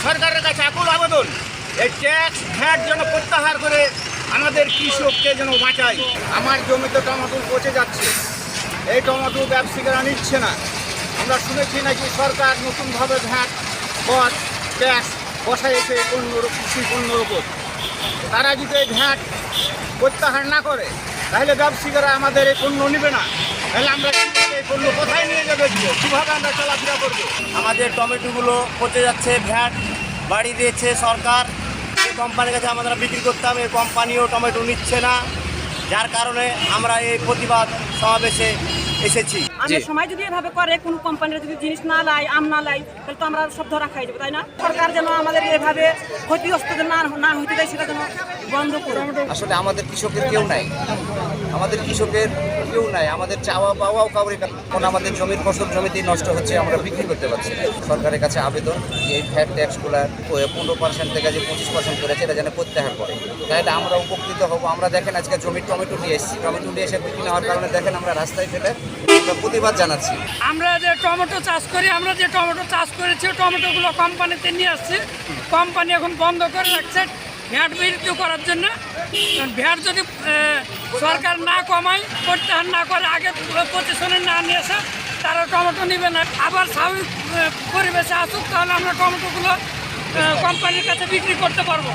সরকারের কাছে আকুল আবেদন, এই ট্যাক্স ভ্যাট যেন প্রত্যাহার করে আমাদের কৃষককে যেন বাঁচায়। আমার জমিতে টমেটো পচে যাচ্ছে, এই টমেটো ব্যবসায়ীরা নিচ্ছে না। আমরা শুনেছি নাকি সরকার নতুনভাবে ভ্যাট কর ট্যাক্স বসাইছে কৃষি পণ্যের উপর। তারা যদি এই ভ্যাট প্রত্যাহার না করে তাহলে ব্যবসায়ীরা আমাদের এই পণ্য নেবে না। তাহলে আমরা কীভাবে এই পণ্য কোথায় নিয়ে যাবে, কীভাবে আমরা চলাফেরা করবো? আমাদের টমেটোগুলো পচে যাচ্ছে, ভ্যাট বাড়ি দিয়েছে সরকার। এই কোম্পানির কাছে আমাদের বিক্রি করতাম, এই কোম্পানিও টমেটো নিচ্ছে না, যার কারণে আমরা এই প্রতিবাদ সমাবেশে এসেছি। আমের সময় যদি এভাবে করে, কোন কোম্পানির যদি জিনিস না লাই, আম না লাই, তাহলে তো আমরা সব ধরা খাই যাবো, তাই না? সরকার যেন আমাদের এভাবে ক্ষতিগ্রস্ত না হইতে দেয়, সেটা যেন বন্ধ করে। আসলে আমাদের কৃষকের কেউ নাই, আমাদের কৃষকের কেউ নাই, আমাদের চাওয়া পাওয়াও কাউরে। এখন আমাদের জমির ফসল জমিতেই নষ্ট হচ্ছে, আমরা বিক্রি করতে পারছি না। সরকারের কাছে আবেদন, এই ভ্যাট ট্যাক্সগুলো 15% থেকে যে 25% করেছে এটা যেন প্রত্যাহার করে, তাহলে আমরা উপকৃত হব। আমরা দেখেন আজকে জমির টমেটো নিয়ে এসেছি, টমেটো নিয়ে এসে বিক্রি নেওয়ার কারণে দেখেন আমরা রাস্তায় ফেলে আমরা প্রতিবাদ জানাচ্ছি। আমরা যে টমেটো চাষ করি, আমরা যে টমেটো চাষ করেছি টমেটোগুলো কোম্পানিতে নিয়ে আসছি, কোম্পানি এখন বন্ধ করে রাখছে ভ্যাট বৃদ্ধি করার জন্য। ভ্যাট যদি সরকার না কমায়, প্রত্যাহার না করে, আগে পজিশনে না নিয়ে আসে, তারা টমেটো নেবে না। আবার স্বাভাবিক পরিবেশে আসুক, তাহলে আমরা টমেটোগুলো কোম্পানির কাছে বিক্রি করতে পারবো।